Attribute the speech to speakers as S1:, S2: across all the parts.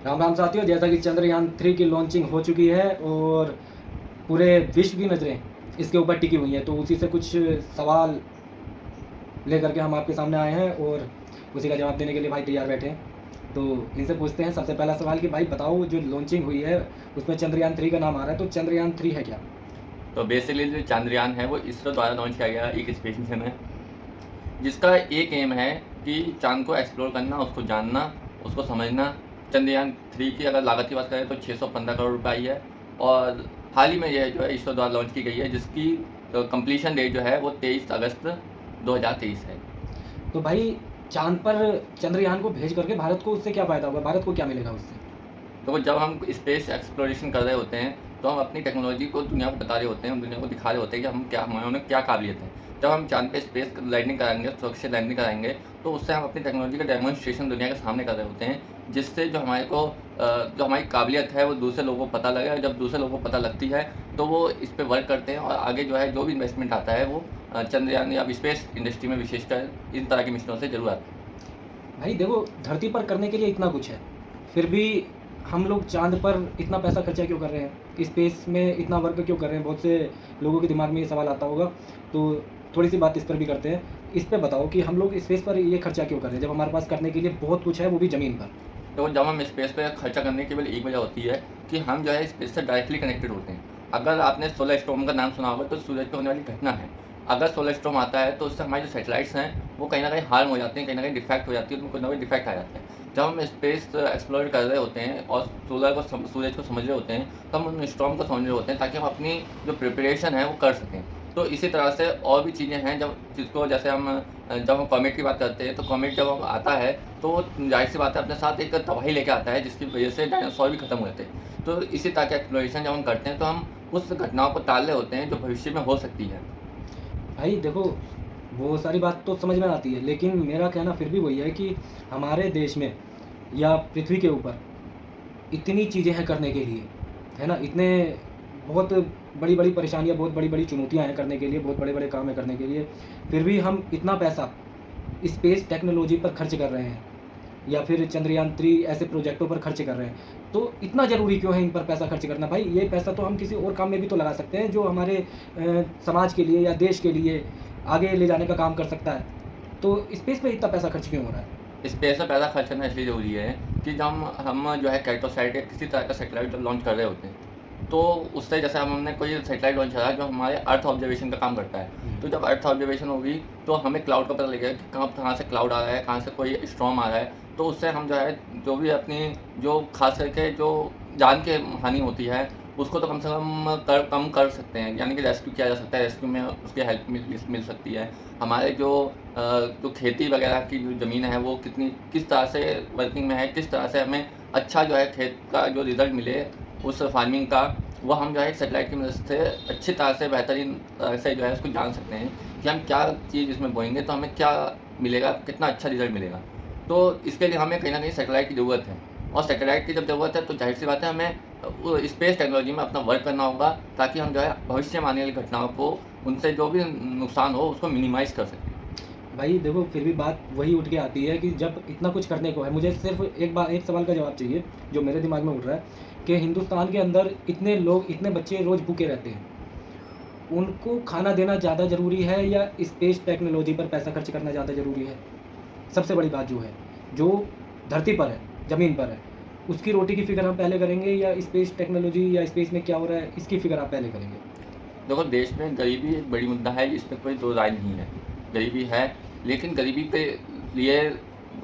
S1: राम राम साथियों, जैसा कि चंद्रयान 3 की लॉन्चिंग हो चुकी है और पूरे विश्व की नज़रें इसके ऊपर टिकी हुई हैं, तो उसी से कुछ सवाल लेकर के हम आपके सामने आए हैं और उसी का जवाब देने के लिए भाई तैयार बैठे हैं। तो इनसे पूछते हैं सबसे पहला सवाल कि भाई बताओ, जो लॉन्चिंग हुई है उसमें चंद्रयान 3 का नाम आ रहा है, तो चंद्रयान 3 है क्या?
S2: तो बेसिकली जो चंद्रयान है वो इसरो द्वारा लॉन्च किया गया एक स्पेस मिशन है, जिसका एक एम है कि चांद को एक्सप्लोर करना, उसको जानना, उसको समझना। चंद्रयान 3 की अगर लागत की बात करें तो 615 करोड़ रुपये आई है और हाल ही में यह जो है इसरो द्वारा लॉन्च की गई है, जिसकी कंप्लीशन डेट जो है वो 23 अगस्त 2023 है।
S1: तो भाई चांद पर चंद्रयान को भेज करके भारत को उससे क्या फ़ायदा होगा, भारत को क्या मिलेगा उससे?
S2: तो जब हम स्पेस एक्सप्लोरेशन कर रहे होते हैं तो हम अपनी टेक्नोलॉजी को दुनिया को बता रहे होते हैं, दुनिया को दिखा रहे होते हैं कि हम क्या, हमारे में क्या काबिलियत है। जब हम चांद पे स्पेस लैंडिंग कराएंगे, सुरक्षित लैंडिंग कराएंगे, तो उससे हम अपनी टेक्नोलॉजी का डेमोन्स्ट्रेशन दुनिया के सामने कर रहे होते हैं, जिससे जो हमारी काबिलियत है वो दूसरे लोगों को पता लगे। और जब दूसरे लोगों को पता लगती है तो वो इस पर वर्क करते हैं और आगे जो है जो भी इन्वेस्टमेंट आता है वो चंद्रयान या स्पेस इंडस्ट्री में विशेषकर इन तरह के मिशनों से जरूर आता है।
S1: भाई देखो, धरती पर करने के लिए इतना कुछ है, फिर भी हम लोग चांद पर इतना पैसा खर्चा क्यों कर रहे हैं, स्पेस में इतना वर्क क्यों कर रहे हैं? बहुत से लोगों के दिमाग में ये सवाल आता होगा, तो थोड़ी सी बात इस पर भी करते हैं। इस पे बताओ कि हम लोग स्पेस पर ये खर्चा क्यों कर रहे हैं, जब हमारे पास करने के लिए बहुत कुछ है, वो भी ज़मीन पर।
S2: तो जब हम स्पेस पे खर्चा करने की केवल एक वजह होती है कि हम जो है स्पेस से डायरेक्टली कनेक्टेड होते हैं। अगर आपने सोलर स्टॉर्म का नाम सुना होगा, तो सूरज पे होने वाली घटना है। अगर सोलर स्टॉर्म आता है तो उससे हमारे जो सैटेलाइट्स हैं वो कहीं ना कहीं हार्म हो जाते हैं, कहीं ना कहीं डिफेक्ट हो जाती है, उनको कोई ना कोई डिफेक्ट आ जाता है। जब हम स्पेस एक्सप्लोर कर रहे होते हैं और सूरज को समझ रहे होते हैं, तो हम उन स्टॉर्म को समझ रहे होते हैं ताकि हम अपनी जो प्रिपरेशन है वो कर सकें। तो इसी तरह से और भी चीज़ें हैं जैसे जब हम कॉमेट की बात करते हैं, तो कॉमेट जब हम आता है तो जाहिर सी बात है अपने साथ एक तबाही लेके आता है, जिसकी वजह से डायनासोर भी खत्म हो जाते हैं। तो इसी तरह के एक्सप्लोरेशन जब हम करते हैं तो हम उस घटनाओं को टाल रहे होते हैं जो भविष्य में हो सकती है।
S1: भाई देखो, वो सारी बात तो समझ में आती है, लेकिन मेरा कहना फिर भी वही है कि हमारे देश में या पृथ्वी के ऊपर इतनी चीज़ें हैं करने के लिए, है ना? इतने बहुत बड़ी-बड़ी परेशानियाँ, बहुत बड़ी-बड़ी चुनौतियाँ हैं करने के लिए, बहुत बड़े-बड़े काम हैं करने के लिए, फिर भी हम इतना पैसा स्पेस टेक्नोलॉजी पर खर्च कर रहे हैं या फिर चंद्रयान 3 ऐसे प्रोजेक्टों पर खर्च कर रहे हैं। तो इतना ज़रूरी क्यों है इन पर पैसा खर्च करना? भाई ये पैसा तो हम किसी और काम में भी तो लगा सकते हैं, जो हमारे समाज के लिए या देश के लिए आगे ले जाने का काम कर सकता है। तो स्पेस पे इतना पैसा खर्च क्यों हो रहा है?
S2: स्पेस में पैसा खर्च करना इसलिए ज़रूरी है कि जब हम जो है कैटोसाइट या किसी तरह का सैटेलाइट जब लॉन्च कर रहे होते हैं, तो उससे जैसे हमने कोई सैटेलाइट लॉन्च करा जो हमारे अर्थ ऑब्जर्वेशन का काम करता है। तो जब अर्थ ऑब्जर्वेशन होगी तो हमें क्लाउड का पता लगेगा कि कहाँ से क्लाउड आ रहा है, कहाँ से कोई स्टॉर्म आ रहा है। तो उससे हम जो है जो भी अपनी जो खास करके जो जान की हानि होती है उसको तो कम से कम कर सकते हैं, यानी कि रेस्क्यू किया जा सकता है, रेस्क्यू में उसकी हेल्प मिल सकती है। हमारे जो खेती वगैरह की जो ज़मीन है वो किस तरह से वर्किंग में है, किस तरह से हमें अच्छा जो है खेत का जो रिज़ल्ट मिले उस फार्मिंग का, वो हम जो है एक सैटेलाइट की मदद से अच्छी तरह से बेहतरीन तरह से जो है उसको जान सकते हैं कि हम क्या चीज़ इसमें बोएँगे तो हमें क्या मिलेगा, कितना अच्छा रिज़ल्ट मिलेगा। तो इसके लिए हमें कहीं न कहीं सैटेलाइट की ज़रूरत है और सैटेलाइट की जब ज़रूरत है तो ज़ाहिर-सी बात है हमें स्पेस टेक्नोलॉजी में अपना वर्क करना होगा, ताकि हम जो है भविष्य में आने वाली घटनाओं को, उनसे जो भी नुकसान हो उसको मिनिमाइज़ कर सकें।
S1: भाई देखो, फिर भी बात वही उठ के आती है कि जब इतना कुछ करने को है, मुझे सिर्फ़ एक सवाल का जवाब चाहिए, जो मेरे दिमाग में उठ रहा है कि हिंदुस्तान के अंदर इतने लोग, इतने बच्चे रोज़ भूखे रहते हैं। उनको खाना देना ज़्यादा ज़रूरी है या स्पेस टेक्नोलॉजी पर पैसा खर्च करना ज़्यादा ज़रूरी है? सबसे बड़ी बात जो है, जो धरती पर है, ज़मीन पर है, उसकी रोटी की फ़िक्र हम पहले करेंगे या स्पेस टेक्नोलॉजी या स्पेस में क्या हो रहा है, इसकी फ़िक्र आप पहले करेंगे?
S2: देखो, देश में गरीबी एक बड़ी मुद्दा है, इसमें कोई दो राय नहीं है। गरीबी है, लेकिन गरीबी के लिए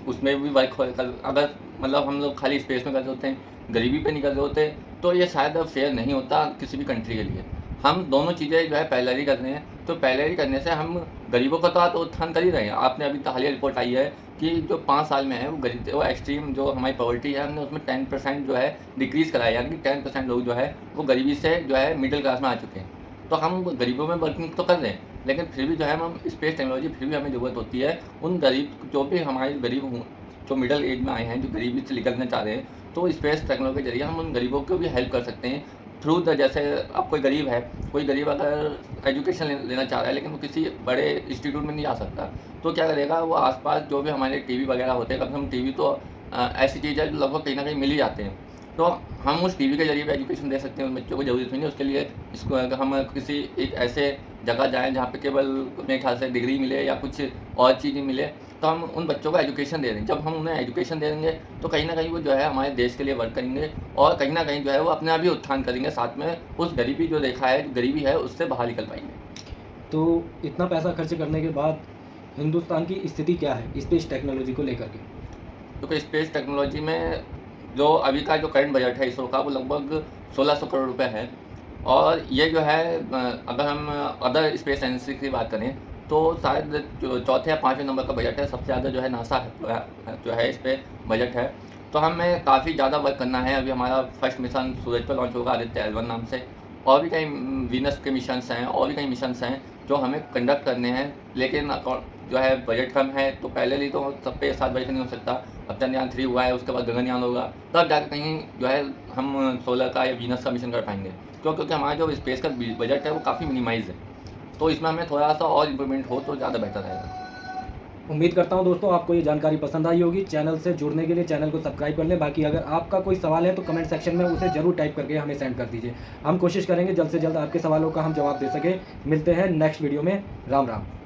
S2: उसमें भी वर्क कर, अगर मतलब हम लोग खाली स्पेस में कर रहे होते हैं, गरीबी पे नहीं कर रहे होते, तो ये शायद फेयर नहीं होता किसी भी कंट्री के लिए। हम दोनों चीज़ें जो है पैरेलली कर रहे हैं, तो पैरेलली करने से हम गरीबों का तो उत्थान कर ही रहे हैं। आपने अभी तो हालिया रिपोर्ट आई है कि जो 5 साल में है वो एक्सट्रीम जो हमारी पॉवर्टी है, हमने उसमें 10% जो है डिक्रीज़ कराया, यानी कि 10% लोग जो है वो गरीबी से जो है मिडिल क्लास में आ चुके हैं। तो हम गरीबों में वर्किंग तो कर रहे हैं, लेकिन फिर भी जो है हम स्पेस टेक्नोलॉजी फिर भी हमें ज़रूरत होती है। उन गरीब जो भी हमारे गरीब हों, जो मिडल एज में आए हैं, जो गरीबी से निकलना चाह रहे हैं, तो स्पेस टेक्नोलॉजी के ज़रिए हम उन गरीबों को भी हेल्प कर सकते हैं थ्रू द, जैसे अब कोई गरीब अगर एजुकेशन लेना चाह रहा है लेकिन वो किसी बड़े इंस्टीट्यूट में नहीं जा सकता, तो क्या करेगा वो आस-पास जो भी हमारे टीवी वगैरह होते हैं, कम से कम टीवी तो ऐसी चीज़ें जो लगभग कहीं न कहीं मिल ही जाते हैं। तो हम उस टीवी के ज़रिए भी एजुकेशन दे सकते हैं उन बच्चों को, ज़रूरत नहीं है उसके लिए इसको अगर हम किसी एक ऐसे जगह जाएँ जहाँ पे केवल मेरे ख़्याल से डिग्री मिले या कुछ और चीज़ें मिले, तो हम उन बच्चों को एजुकेशन दे दें। जब हम उन्हें एजुकेशन दे देंगे तो कहीं न कहीं वो जो है हमारे देश के लिए वर्क करेंगे और कहीं न कहीं जो है वो अपने आप ही उत्थान करेंगे, साथ में उस गरीबी जो रेखा है, जो गरीबी है उससे बाहर निकल पाएँगे।
S1: तो इतना पैसा खर्च करने के बाद हिंदुस्तान की स्थिति क्या है स्पेस टेक्नोलॉजी को लेकर के?
S2: क्योंकि स्पेस टेक्नोलॉजी में जो अभी का जो करंट बजट है इसरो का वो लगभग 1600 करोड़ रुपए है। और ये जो है अगर हम अदर स्पेस एजेंसी की बात करें तो शायद जो चौथे या पाँचवें नंबर का बजट है, सबसे ज़्यादा जो है नासा है जो है इस पे बजट है। तो हमें काफ़ी ज़्यादा वर्क करना है। अभी हमारा फर्स्ट मिशन सूरज पर लॉन्च होगा आदित्य L1 नाम से, और भी कई वीनस के मिशंस हैं और भी कई मिशंस हैं जो हमें कंडक्ट करने हैं। लेकिन जो है बजट कम है तो पहले ही तो सब पे एक साथ बजट नहीं हो सकता। अब चंद्रयान 3 हुआ है, उसके बाद गगनयान होगा, तब जाकर कहीं जो है हम सोलर का या वीनस का मिशन कर पाएँगे। क्योंकि हमारा जो स्पेस का बजट है वो काफ़ी मिनिमाइज़ है। तो इसमें हमें थोड़ा-सा और इम्प्रूवमेंट हो तो ज़्यादा बेहतर रहेगा।
S1: उम्मीद करता हूँ दोस्तों आपको ये जानकारी पसंद आई होगी। चैनल से जुड़ने के लिए चैनल को सब्सक्राइब कर लें। बाकी अगर आपका कोई सवाल है तो कमेंट सेक्शन में उसे ज़रूर टाइप करके हमें सेंड कर दीजिए। हम कोशिश करेंगे जल्द से जल्द आपके सवालों का हम जवाब दे सकें। मिलते हैं नेक्स्ट वीडियो में। राम राम।